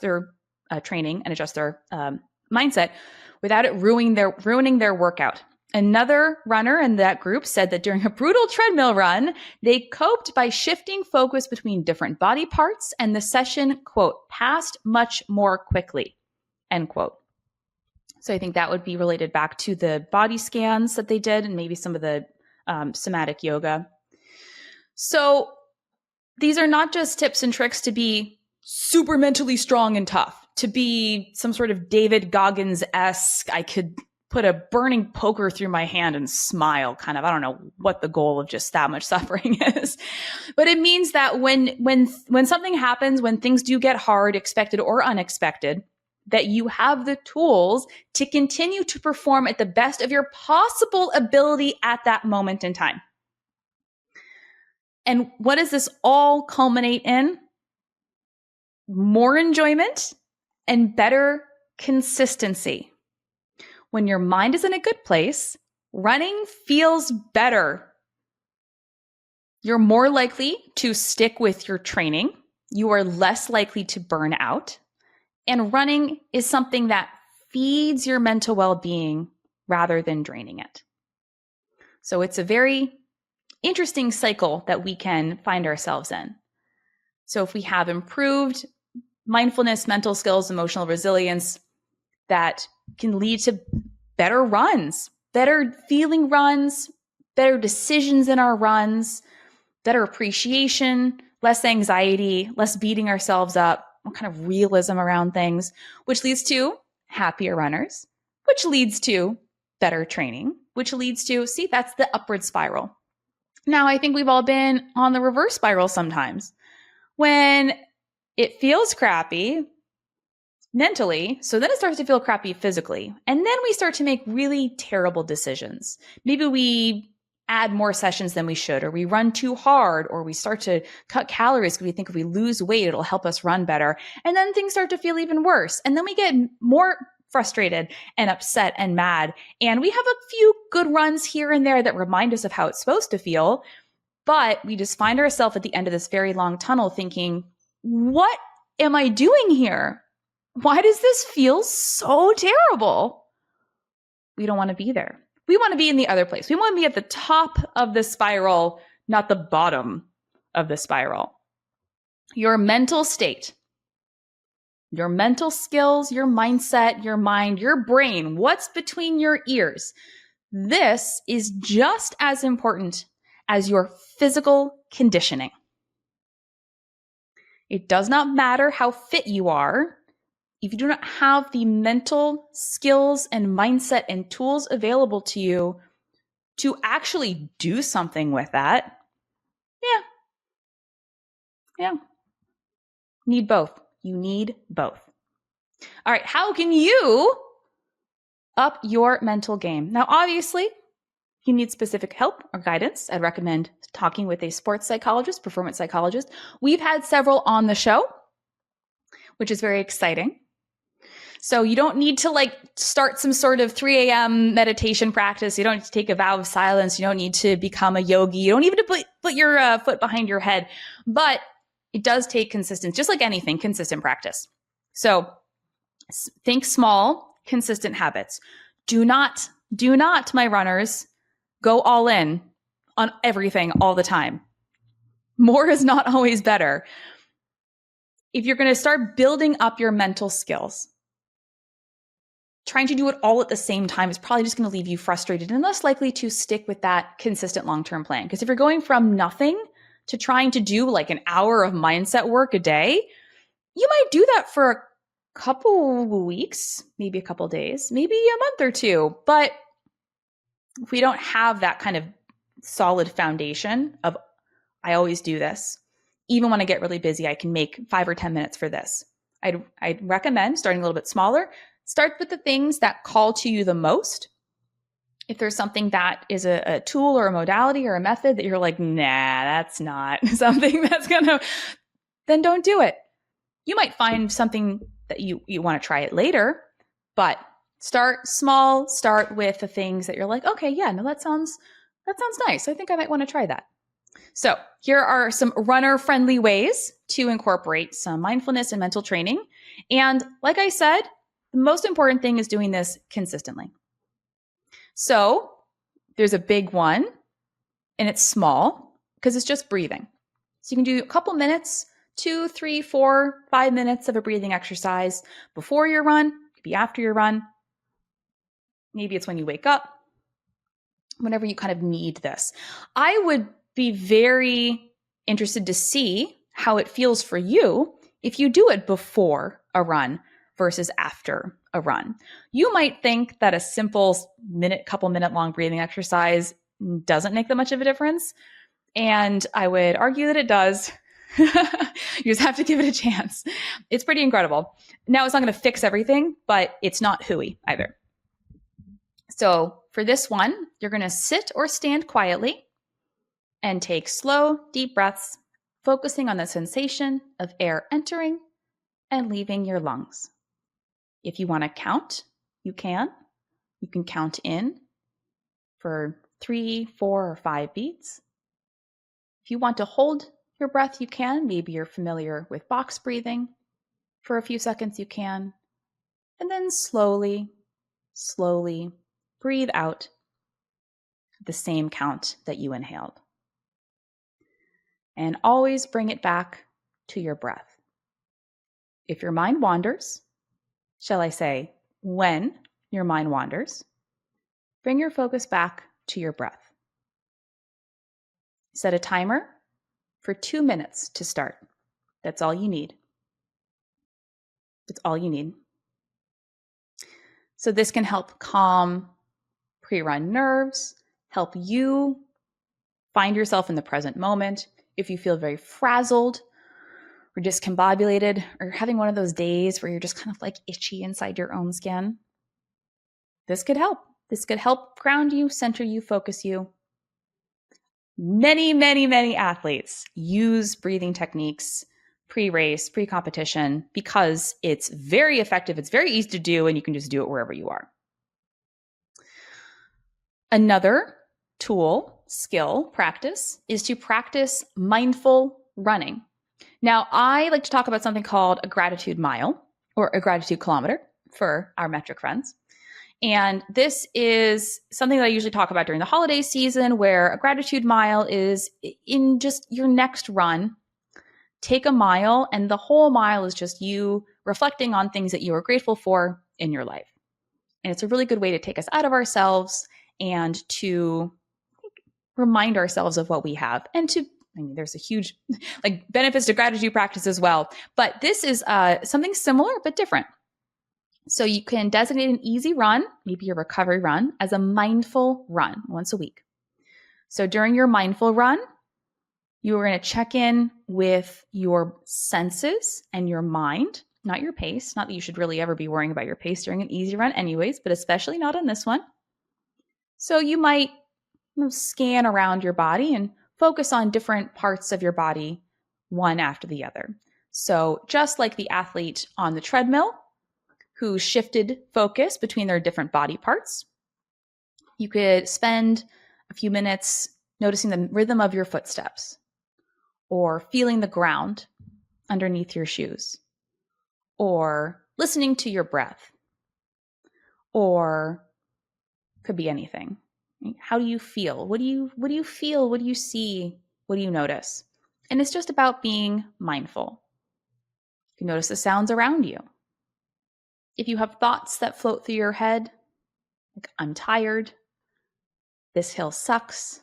their training and adjust their mindset without it ruining their workout. Another runner in that group said that during a brutal treadmill run, they coped by shifting focus between different body parts, and the session, quote, passed much more quickly, end quote. So I think that would be related back to the body scans that they did and maybe some of the somatic yoga. So these are not just tips and tricks to be super mentally strong and tough, to be some sort of David Goggins-esque, I could put a burning poker through my hand and smile kind of. I don't know what the goal of just that much suffering is. But it means that when something happens, when things do get hard, expected or unexpected, that you have the tools to continue to perform at the best of your possible ability at that moment in time. And what does this all culminate in? More enjoyment and better consistency. When your mind is in a good place, running feels better. You're more likely to stick with your training. You are less likely to burn out. And running is something that feeds your mental well-being rather than draining it. So it's a very interesting cycle that we can find ourselves in. So if we have improved mindfulness, mental skills, emotional resilience, that can lead to better runs, better feeling runs, better decisions in our runs, better appreciation, less anxiety, less beating ourselves up, what kind of realism around things, which leads to happier runners, which leads to better training, which leads to, see, that's the upward spiral. Now, I think we've all been on the reverse spiral sometimes when it feels crappy mentally, so then it starts to feel crappy physically. And then we start to make really terrible decisions. Maybe we add more sessions than we should, or we run too hard, or we start to cut calories because we think if we lose weight, it'll help us run better. And then things start to feel even worse. And then we get more frustrated and upset and mad. And we have a few good runs here and there that remind us of how it's supposed to feel. But we just find ourselves at the end of this very long tunnel thinking, what am I doing here? Why does this feel so terrible? We don't want to be there. We want to be in the other place. We want to be at the top of the spiral, not the bottom of the spiral. Your mental state, your mental skills, your mindset, your mind, your brain, what's between your ears. This is just as important as your physical conditioning. It does not matter how fit you are. If you do not have the mental skills and mindset and tools available to you to actually do something with that, yeah. Need both. You need both. All right, how can you up your mental game? Now, obviously, you need specific help or guidance. I'd recommend talking with a sports psychologist, performance psychologist. We've had several on the show, which is very exciting. So you don't need to start some sort of 3 a.m. meditation practice. You don't need to take a vow of silence. You don't need to become a yogi. You don't even need to put your foot behind your head. But it does take consistency, just like anything, consistent practice. So think small, consistent habits. Do not, my runners, Go all in on everything all the time. More is not always better. If you're going to start building up your mental skills, trying to do it all at the same time is probably just going to leave you frustrated and less likely to stick with that consistent long-term plan. Because if you're going from nothing to trying to do like an hour of mindset work a day, you might do that for a couple weeks, maybe a couple days, maybe a month or two. But if we don't have that kind of solid foundation of, I always do this, even when I get really busy, I can make 5 or 10 minutes for this. I'd recommend starting a little bit smaller. Start with the things that call to you the most. If there's something that is a tool or a modality or a method that you're like, nah, that's not something that's gonna, then don't do it. You might find something that you want to try it later, but start small. Start with the things that you're like, okay, yeah, no, that sounds nice. I think I might want to try that. So here are some runner-friendly ways to incorporate some mindfulness and mental training. And like I said, the most important thing is doing this consistently. So there's a big one, and it's small because it's just breathing. So you can do a couple minutes, 2, 3, 4, 5 minutes of a breathing exercise before your run, maybe after your run. Maybe it's when you wake up, whenever you kind of need this. I would be very interested to see how it feels for you if you do it before a run versus after a run. You might think that a simple couple minute long breathing exercise doesn't make that much of a difference. And I would argue that it does. You just have to give it a chance. It's pretty incredible. Now, it's not going to fix everything, but it's not hooey either. So for this one, you're going to sit or stand quietly and take slow, deep breaths, focusing on the sensation of air entering and leaving your lungs. If you want to count, you can. You can count in for 3, 4, or 5 beats. If you want to hold your breath, you can. Maybe you're familiar with box breathing. For a few seconds, you can. And then slowly, slowly breathe out the same count that you inhaled. And always bring it back to your breath. If your mind wanders, shall I say, when your mind wanders, bring your focus back to your breath. Set a timer for 2 minutes to start. That's all you need. That's all you need. So this can help calm pre-run nerves, help you find yourself in the present moment. If you feel very frazzled or discombobulated or having one of those days where you're just kind of like itchy inside your own skin, this could help. This could help ground you, center you, focus you. Many, many, many athletes use breathing techniques pre-race, pre-competition, because it's very effective, it's very easy to do, and you can just do it wherever you are. Another tool, skill, practice is to practice mindful running. Now, I like to talk about something called a gratitude mile or a gratitude kilometer for our metric friends. And this is something that I usually talk about during the holiday season, where a gratitude mile is in just your next run. Take a mile, and the whole mile is just you reflecting on things that you are grateful for in your life. And it's a really good way to take us out of ourselves and to remind ourselves of what we have. And there's a huge benefits to gratitude practice as well. But this is something similar but different. So you can designate an easy run, maybe a recovery run, as a mindful run once a week. So during your mindful run, you are going to check in with your senses and your mind, not your pace. Not that you should really ever be worrying about your pace during an easy run anyways, but especially not on this one. So you might scan around your body and focus on different parts of your body, one after the other. So just like the athlete on the treadmill who shifted focus between their different body parts, you could spend a few minutes noticing the rhythm of your footsteps, or feeling the ground underneath your shoes, or listening to your breath, or could be anything. Right? How do you feel? What do you feel? What do you see? What do you notice? And it's just about being mindful. You notice the sounds around you. If you have thoughts that float through your head, like, I'm tired, this hill sucks,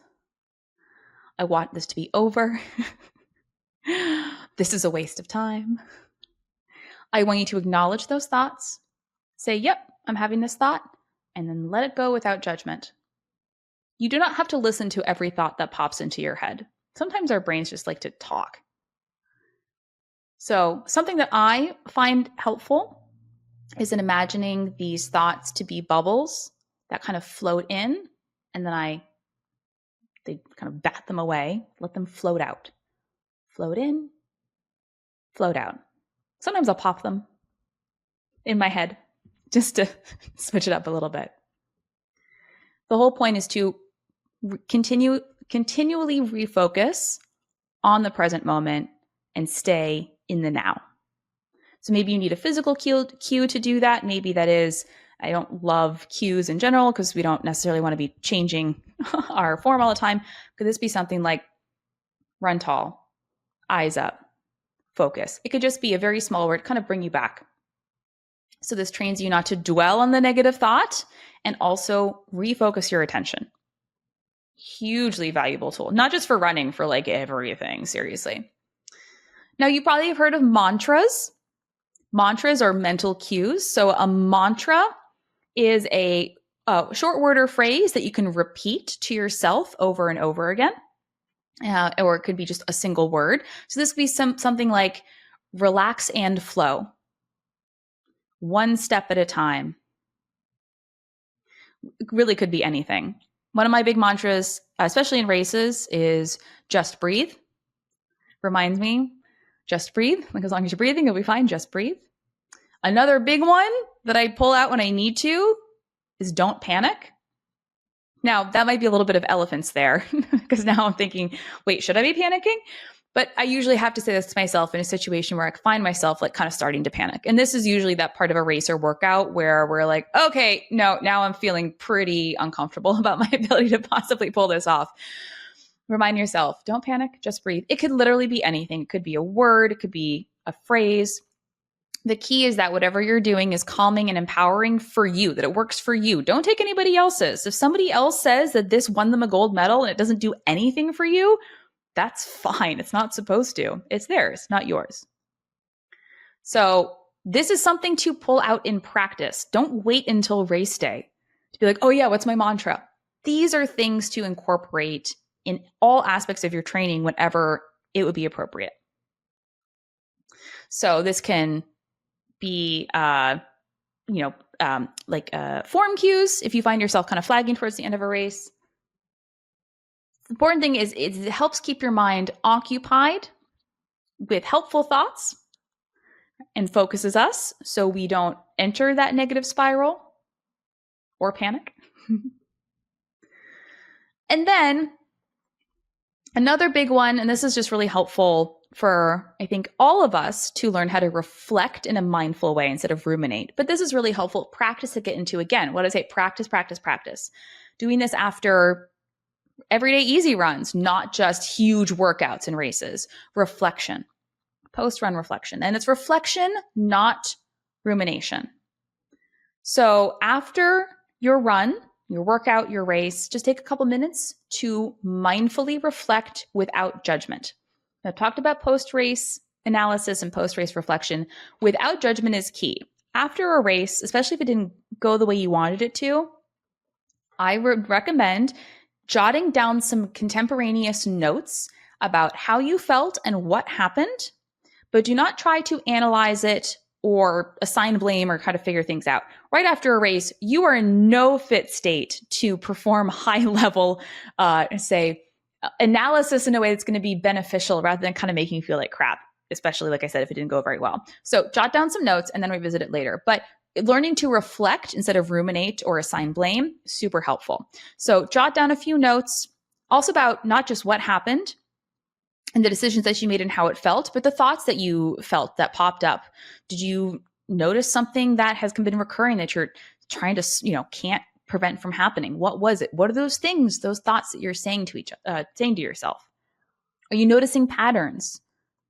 I want this to be over, this is a waste of time, I want you to acknowledge those thoughts, say, yep, I'm having this thought, and then let it go without judgment. You do not have to listen to every thought that pops into your head. Sometimes our brains just like to talk. So something that I find helpful is in imagining these thoughts to be bubbles that kind of float in, and then they kind of bat them away, let them float out. Float in, float out. Sometimes I'll pop them in my head just to switch it up a little bit. The whole point is to continually refocus on the present moment and stay in the now. So maybe you need a physical cue to do that. Maybe that is, I don't love cues in general because we don't necessarily want to be changing our form all the time. Could this be something like run tall, eyes up, focus? It could just be a very small word, kind of bring you back. So this trains you not to dwell on the negative thought and also refocus your attention. Hugely valuable tool, not just for running, for like everything, seriously. Now, you probably have heard of mantras. Mantras are mental cues. So a mantra is a short word or phrase that you can repeat to yourself over and over again. Or it could be just a single word. So this could be something like relax and flow. One step at a time. It really could be anything. One of my big mantras, especially in races, is just breathe. Reminds me, just breathe. Like, as long as you're breathing, you'll be fine. Just breathe. Another big one that I pull out when I need to is don't panic. Now, that might be a little bit of elephants there because now I'm thinking, wait, should I be panicking? But I usually have to say this to myself in a situation where I find myself like kind of starting to panic. And this is usually that part of a race or workout where we're like, okay, no, now I'm feeling pretty uncomfortable about my ability to possibly pull this off. Remind yourself, don't panic, just breathe. It could literally be anything. It could be a word, it could be a phrase. The key is that whatever you're doing is calming and empowering for you, that it works for you. Don't take anybody else's. If somebody else says that this won them a gold medal and it doesn't do anything for you, that's fine. It's not supposed to. It's theirs, not yours. So this is something to pull out in practice. Don't wait until race day to be like, oh yeah, what's my mantra? These are things to incorporate in all aspects of your training whenever it would be appropriate. So this can be, form cues if you find yourself kind of flagging towards the end of a race. The important thing is it helps keep your mind occupied with helpful thoughts and focuses us so we don't enter that negative spiral or panic. And then another big one, and this is just really helpful for, I think, all of us to learn how to reflect in a mindful way instead of ruminate. But this is really helpful practice to get into. Again, what I say, practice, practice, practice. Doing this after everyday easy runs, not just huge workouts and races. Reflection, post-run reflection. And it's reflection, not rumination. So after your run, your workout, your race, just take a couple minutes to mindfully reflect without judgment. I've talked about post-race analysis and post-race reflection. Without judgment is key. After a race, especially if it didn't go the way you wanted it to, I would recommend jotting down some contemporaneous notes about how you felt and what happened, but do not try to analyze it or assign blame or try to figure things out. Right after a race, you are in no fit state to perform high-level, analysis in a way that's going to be beneficial rather than kind of making you feel like crap, especially, like I said, if it didn't go very well. So jot down some notes and then revisit it later. But learning to reflect instead of ruminate or assign blame, super helpful. So jot down a few notes, also about not just what happened and the decisions that you made and how it felt, but the thoughts that you felt that popped up. Did you notice something that has been recurring that you're trying to, can't prevent from happening? What was it? What are those things, those thoughts that you're saying to yourself? Are you noticing patterns?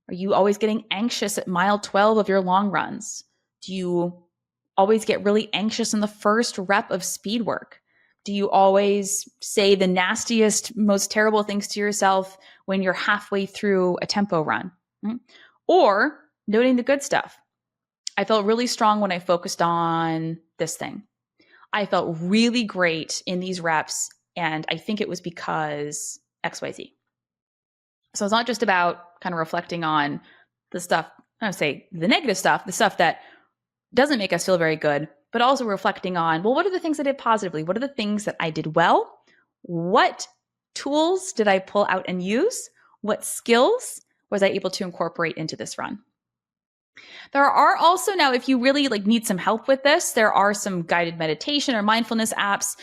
Are you always getting anxious at mile 12 of your long runs? Do you always get really anxious in the first rep of speed work? Do you always say the nastiest, most terrible things to yourself when you're halfway through a tempo run? Or noting the good stuff. I felt really strong when I focused on this thing. I felt really great in these reps, and I think it was because XYZ. So it's not just about kind of reflecting on the stuff, I would say the negative stuff, the stuff that doesn't make us feel very good, but also reflecting on, well, what are the things I did positively? What are the things that I did well? What tools did I pull out and use? What skills was I able to incorporate into this run? There are also now, if you really need some help with this, there are some guided meditation or mindfulness apps.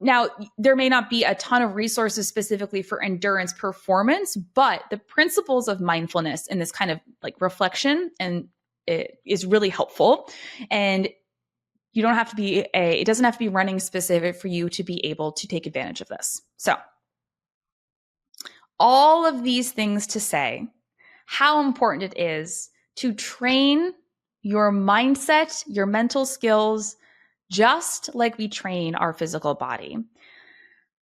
Now, there may not be a ton of resources specifically for endurance performance, but the principles of mindfulness and this kind of reflection and it is really helpful. And you don't have to be it doesn't have to be running specific for you to be able to take advantage of this. So all of these things to say how important it is to train your mindset, your mental skills, just like we train our physical body.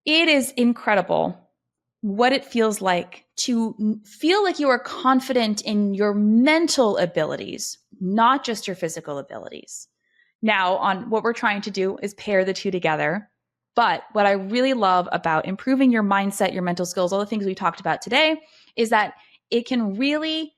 It is incredible what it feels like to feel like you are confident in your mental abilities, not just your physical abilities. Now, on what we're trying to do is pair the two together. But what I really love about improving your mindset, your mental skills, all the things we talked about today, is that it can really,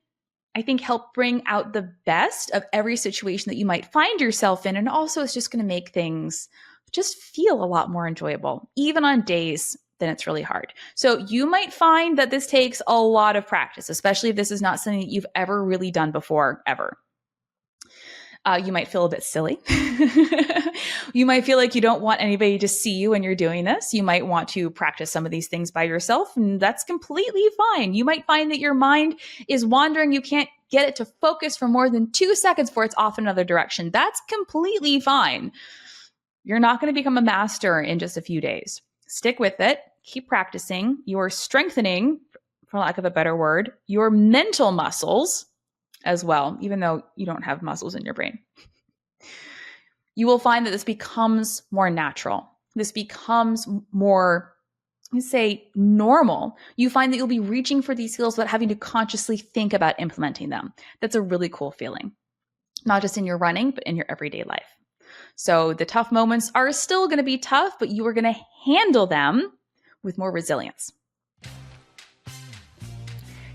I think, help bring out the best of every situation that you might find yourself in. And also it's just going to make things just feel a lot more enjoyable, even on days then it's really hard. So you might find that this takes a lot of practice, especially if this is not something that you've ever really done before, ever. You might feel a bit silly. You might feel like you don't want anybody to see you when you're doing this. You might want to practice some of these things by yourself, and that's completely fine. You might find that your mind is wandering. You can't get it to focus for more than 2 seconds before it's off in another direction. That's completely fine. You're not going to become a master in just a few days. Stick with it. Keep practicing. You're strengthening, for lack of a better word, your mental muscles as well, even though you don't have muscles in your brain. You will find that this becomes more natural. This becomes more, normal. You find that you'll be reaching for these skills without having to consciously think about implementing them. That's a really cool feeling, not just in your running, but in your everyday life. So the tough moments are still going to be tough, but you are going to handle them with more resilience.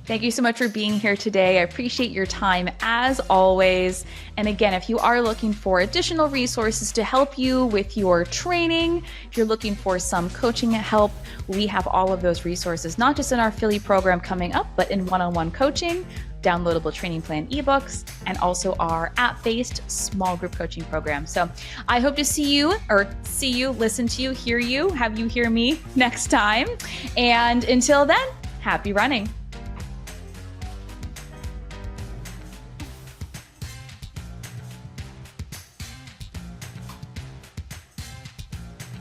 Thank you so much for being here today. I appreciate your time as always. And again, if you are looking for additional resources to help you with your training, if you're looking for some coaching help, we have all of those resources, not just in our Philly program coming up, but in one-on-one coaching, downloadable training plan ebooks, and also our app-based small group coaching program. So I hope to see you, listen to you, hear you, have you hear me next time. And until then, happy running.